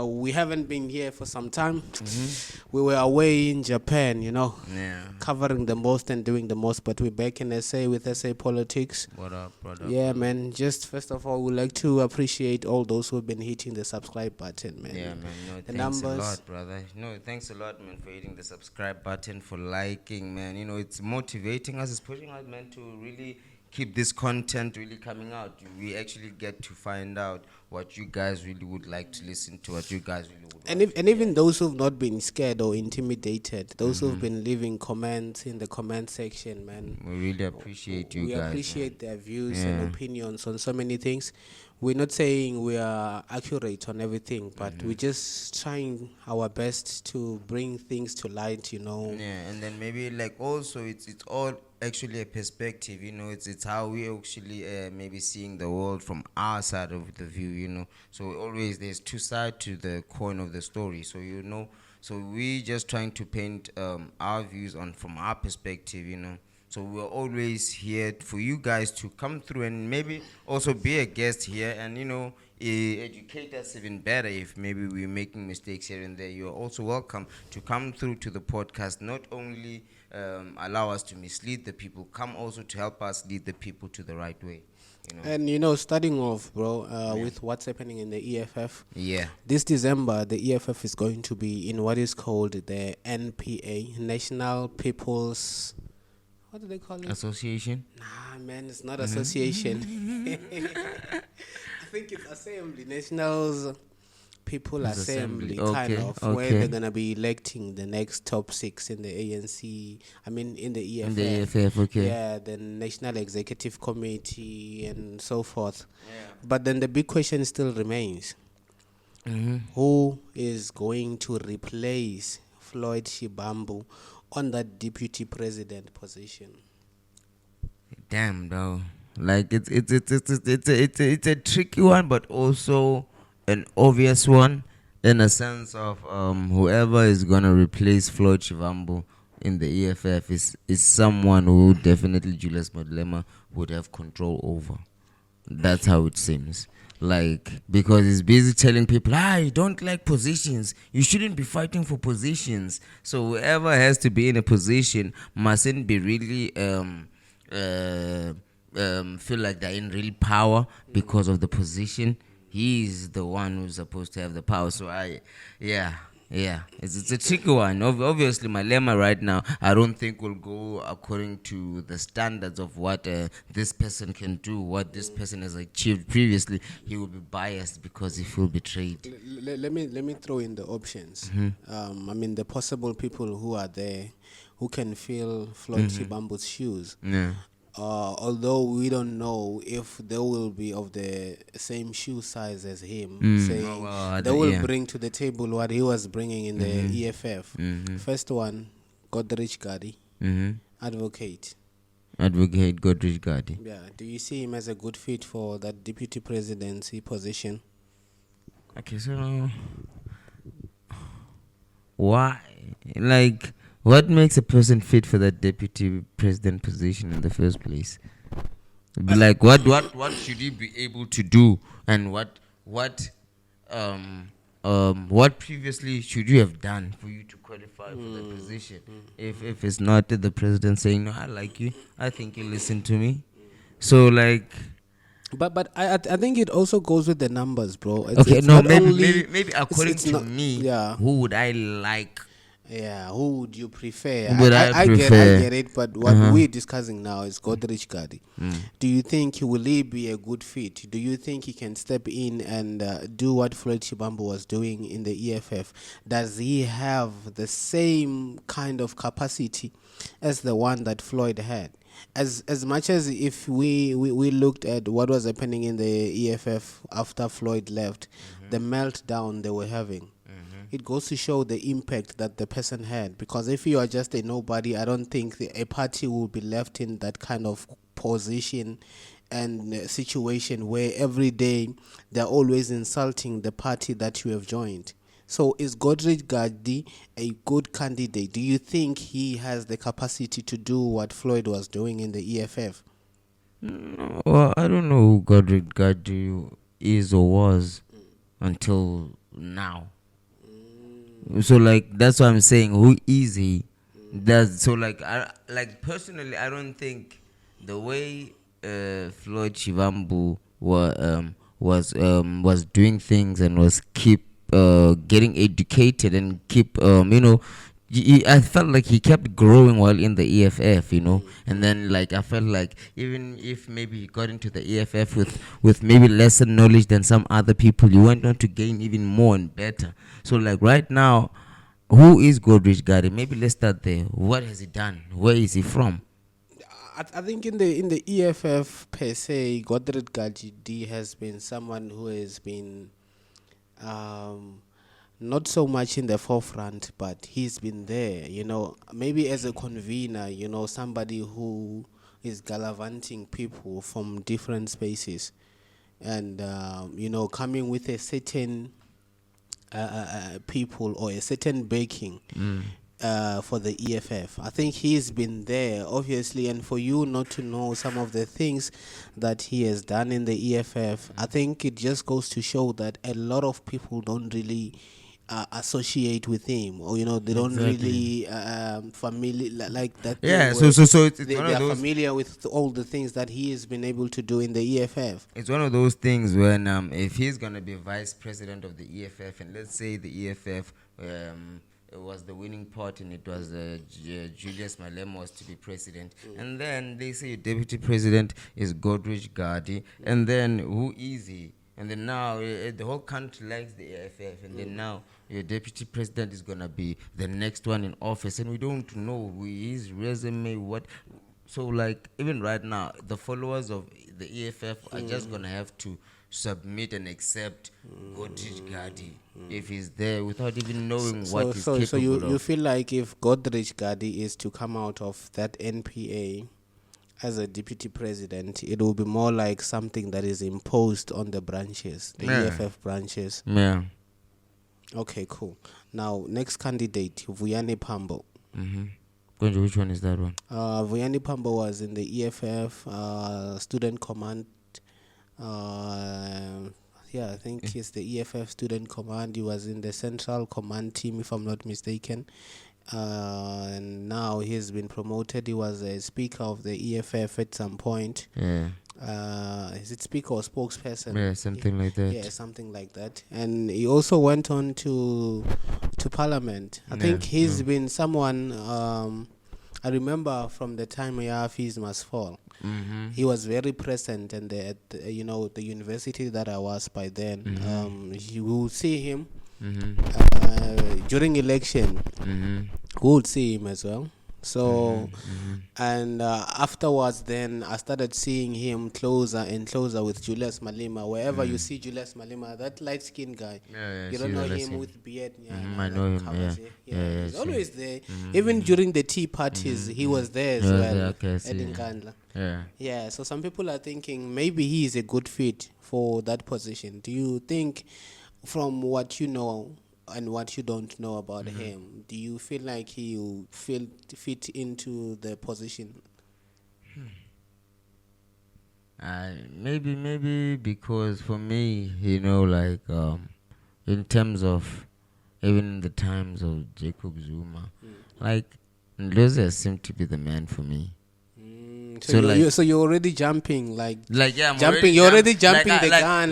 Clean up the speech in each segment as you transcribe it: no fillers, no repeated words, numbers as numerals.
we haven't been here for some time. We were away in Japan, covering the most and doing the most. But we're back in SA with SA Politics. What up, brother? Yeah, man. Just first of all, we'd like to appreciate all those who've been hitting the subscribe button, man. Yeah, man. No, the thanks numbers. a lot, brother. No, thanks a lot, man, for hitting the subscribe button, for liking, man. It's motivating us. It's pushing us, man, to really keep this content really coming out. We actually get to find out what you guys really would like to listen to, what you guys really would and even those who've not been scared or intimidated, those who've been leaving comments in the comment section, man. We really appreciate you guys. We appreciate their views and opinions on so many things. We're not saying we are accurate on everything, but we're just trying our best to bring things to light, Yeah, and then maybe also it's all actually a perspective, it's how we actually maybe seeing the world from our side of the view, so always there's two sides to the coin of the story, so so we just trying to paint our views on from our perspective, so we're always here for you guys to come through and maybe also be a guest here and educate us even better if maybe we're making mistakes here and there. You're also welcome to come through to the podcast, not only allow us to mislead the people, come also to help us lead the people to the right way. And starting off, bro, with what's happening in the EFF. Yeah. This December, the EFF is going to be in what is called the NPA, National People's... What do they call it? Association? Nah, man, it's not association. I think it's Assembly, Nationals People Assembly, kind of, where they're going to be electing the next top 6 in the ANC, in the EFF. In the EFF, okay. Yeah, the National Executive Committee and so forth. Yeah. But then the big question still remains. Who is going to replace Floyd Shivambu on that deputy president position? Damn, though. It's a tricky one, but also an obvious one in a sense of whoever is gonna replace Floyd Shivambu in the EFF is someone who definitely Julius Malema would have control over. That's how it seems. Because he's busy telling people, you don't like positions. You shouldn't be fighting for positions. So whoever has to be in a position mustn't be really feel like they're in real power because of the position. He's the one who's supposed to have the power. So it's a tricky one. Obviously, Malema right now, I don't think will go according to the standards of what this person can do, what this person has achieved previously. He will be biased because he feel betrayed. Let me throw in the options. The possible people who are there who can fill Floyd Shivambu's shoes. Yeah. Although we don't know if they will be of the same shoe size as him, saying they will bring to the table what he was bringing in the EFF. First one, Godrich Gardee, Advocate Godrich Gardee. Yeah, do you see him as a good fit for that deputy presidency position? Okay, so why? What makes a person fit for that deputy president position in the first place? What should he be able to do, and what previously should you have done for you to qualify for that position? If it's not the president saying, no, I like you, I think you listen to me. So But I think it also goes with the numbers, bro. Maybe according to me, who would I like? Yeah, who would you prefer? I get it, but what we're discussing now is Godrich Gardee. Do you think will he be a good fit? Do you think he can step in and do what Floyd Shivambu was doing in the EFF? Does he have the same kind of capacity as the one that Floyd had? As much as if we looked at what was happening in the EFF after Floyd left, the meltdown they were having, it goes to show the impact that the person had. Because if you are just a nobody, I don't think a party will be left in that kind of position and situation where every day they're always insulting the party that you have joined. So is Godrich Gardee a good candidate? Do you think he has the capacity to do what Floyd was doing in the EFF? Well, I don't know who Godrich Gardee is or was until now. So like that's what I'm saying. Who is he? That's so like like personally, I don't think the way Floyd Shivambu was doing things and was keep getting educated and keep I felt like he kept growing while in the EFF, and then like I felt like even if maybe he got into the EFF with maybe lesser knowledge than some other people, you went on to gain even more and better. So like right now, who is Godrich Gardee? Maybe let's start there. What has he done? Where is he from? I think in the EFF per se, Godrich Gardee has been someone who has been not so much in the forefront, but he's been there, maybe as a convener, somebody who is gallivanting people from different spaces and, coming with a certain people or a certain backing for the EFF. I think he's been there, obviously, and for you not to know some of the things that he has done in the EFF, I think it just goes to show that a lot of people don't really associate with him, or they don't really familiar like that. Yeah, so it's they one of are those familiar with all the things that he has been able to do in the EFF. It's one of those things when if he's gonna be vice president of the EFF, and let's say the EFF it was the winning part and it was Julius Malema was to be president, and then they say deputy president is Godrich Gardee, and then who is he? And then now the whole country likes the EFF, and then now your deputy president is gonna be the next one in office, and we don't know his resume, what. So like even right now, the followers of the EFF are just gonna have to submit and accept Godrich Gardee if he's there without even knowing what he's capable so of. you feel like if Godrich Gardee is to come out of that NPA as a deputy president, it will be more like something that is imposed on the branches, the EFF branches. Yeah. Okay, cool. Now, next candidate, Vuyani Pambo. Which one is that one? Vuyani Pambo was in the EFF student command. I think he's the EFF student command. He was in the central command team, if I'm not mistaken. And now he's been promoted. He was a speaker of the EFF at some point. Yeah. Is it speaker or spokesperson? Yeah, something like that. Yeah, something like that. And he also went on to parliament. I think he's been someone. I remember from the time Hafiz must fall. He was very present, and at the university that I was by then. You will see him during election. We would see him as well. So, and afterwards, then I started seeing him closer and closer with Julius Malema. Wherever you see Julius Malema, that light-skinned guy, you don't know him with beard. I know him. He's always there. Even during the tea parties, he was there as well at Nkandla. Yeah. So some people are thinking maybe he is a good fit for that position. Do you think, from what you know and what you don't know about him, do you feel like he will fit into the position? Maybe because for me, like in terms of even in the times of Jacob Zuma, like Ndlozi seemed to be the man for me. So you're already jumping, I'm jumping. You're already jumping the gun.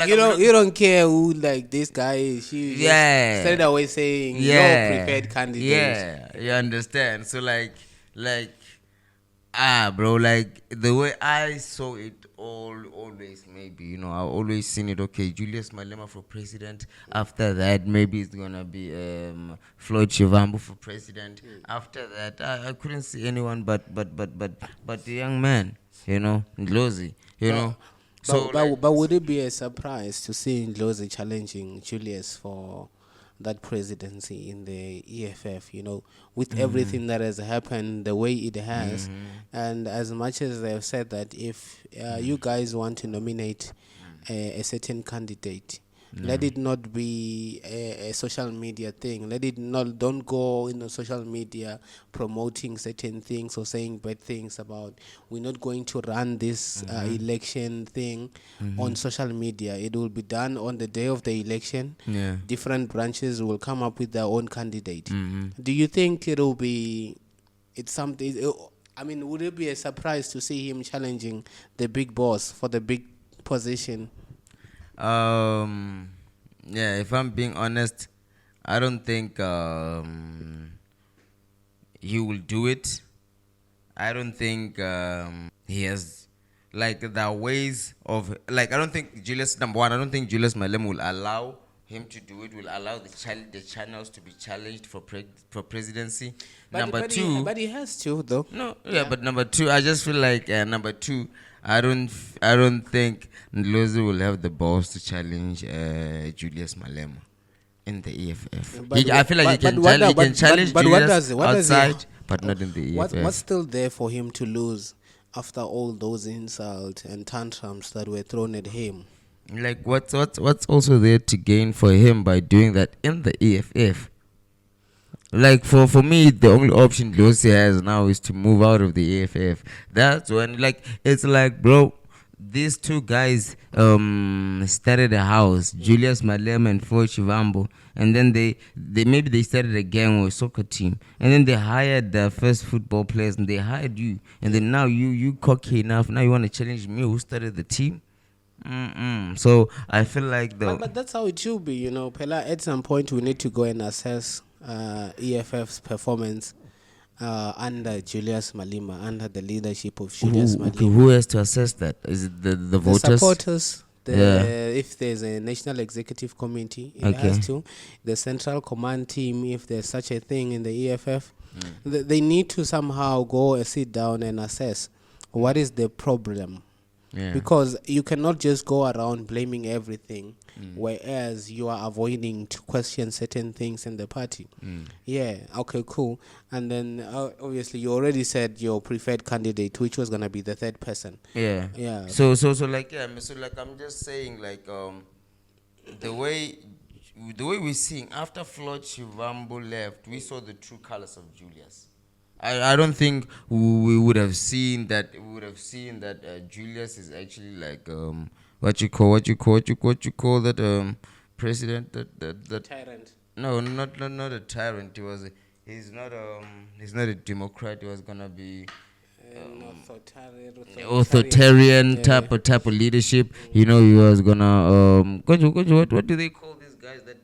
You don't care who this guy is. You just straight away saying your preferred candidate. Yeah, you understand. So bro, the way I saw it always, maybe, I always seen it, okay, Julius Malema for president. After that, maybe it's gonna be Floyd Shivambu for president. After that, I couldn't see anyone but the young man, Ndlozi, But would it be a surprise to see Ndlozi challenging Julius for that presidency in the EFF, with everything that has happened the way it has, and as much as they've said that if you guys want to nominate a certain candidate, Let it not be a social media thing. Don't go in the social media promoting certain things or saying bad things about, we're not going to run this election thing on social media. It will be done on the day of the election. Yeah. Different branches will come up with their own candidate. Do you think it'll be, it's something, I mean, would it be a surprise to see him challenging the big boss for the big position? Yeah, if I'm being honest, I don't think he will do it. I don't think he has like the ways of like. I don't think Julius, number one, I don't think Julius Malema will allow him to do it. Will allow the channels to be challenged for presidency. Number two, but he has to though. no, yeah, but number two, I just feel like number two, I don't think Ndlozi will have the balls to challenge Julius Malema in the EFF. I feel like he can challenge Julius outside, but not in the EFF. What's still there for him to lose after all those insults and tantrums that were thrown at him? Like what's also there to gain for him by doing that in the EFF? Like for me, the only option Lassy has now is to move out of the EFF. That's when like it's like, bro, these two guys started a house, Julius Malema and Floyd Shivambu, and then they maybe they started a gang or a soccer team, and then they hired the first football players, and they hired you, and then now you cocky enough, now you want to challenge me who started the team. So I feel like but that's how it should be, you know, Pela. At some point, we need to go and assess EFF's performance under Julius Malema, under the leadership of Julius Malema. Who has to assess that? Is it the voters? The supporters. If there's a national executive committee, it has to. The central command team, if there's such a thing in the EFF, they need to somehow go and sit down and assess what is the problem. Yeah. Because you cannot just go around blaming everything, whereas you are avoiding to question certain things in the party. Yeah, okay, cool. And then obviously you already said your preferred candidate, which was gonna be the third person. Yeah. Yeah. So like I'm just saying like the way we're seeing after Floyd Shivambu left, we saw the true colors of Julius. I don't think we would have seen that. We would have seen that Julius is actually like what you call that president that tyrant. No, not a tyrant. He's not a Democrat. He was gonna be authoritarian type of leadership. You know, he was gonna what do they call these guys that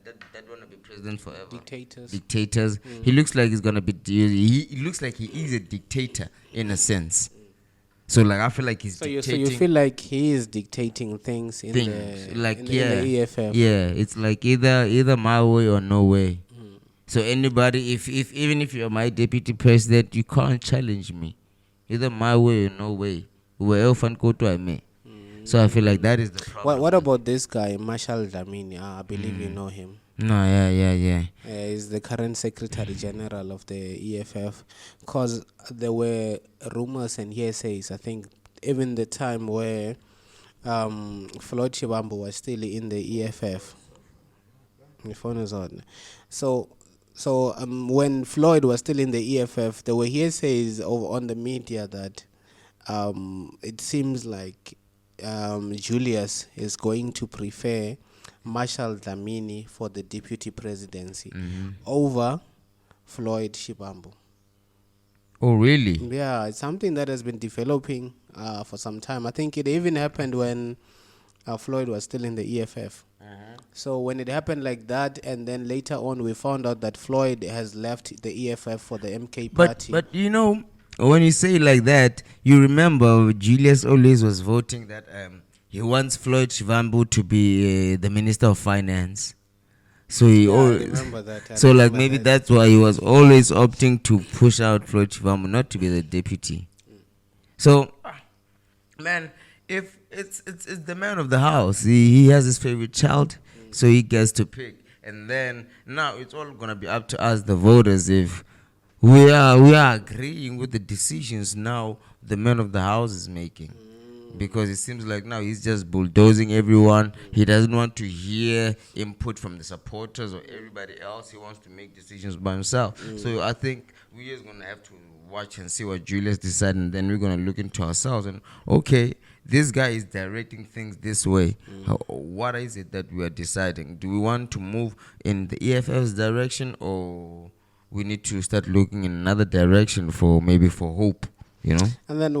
want to be president forever? Dictators. He looks like he's gonna be. He looks like he is a dictator in a sense. So like I feel like he's dictating. So you feel like he is dictating things in the EFF. Yeah, it's like either my way or no way. So anybody, if even if you're my deputy president, you can't challenge me. Either my way or no way. So I feel like that is the problem. What about this guy, Marshall Dlamini? I believe you know him. No, yeah. He's the current Secretary General of the EFF. Because there were rumors and hearsays, I think, even the time where Floyd Shivambu was still in the EFF. My phone is on. So when Floyd was still in the EFF, there were hearsays on the media that it seems like Julius is going to prefer Marshall Dlamini for the deputy presidency over Floyd Shivambu. Oh, really? Yeah, it's something that has been developing for some time. I think it even happened when Floyd was still in the EFF. So when it happened like that, and then later on we found out that Floyd has left the EFF for the MK party. But you know, when you say it like that, you remember Julius always was voting that he wants Floyd Shivambu to be the Minister of Finance. So he remember that. Maybe that's why he was always opting to push out Floyd Shivambu, not to be the deputy. So, man, if it's the man of the house, he has his favorite child, so he gets to pick. And then now it's all gonna be up to us, the voters, if we are agreeing with the decisions now the man of the house is making. because it seems like now he's just bulldozing everyone. He doesn't want to hear input from the supporters or everybody else. He wants to make decisions by himself. So I think we're just going to have to watch and see what Julius decides, and then we're going to look into ourselves and, okay, this guy is directing things this way. What is it that we are deciding? Do we want to move in the EFF's direction, or we need to start looking in another direction for maybe for hope, you know? And then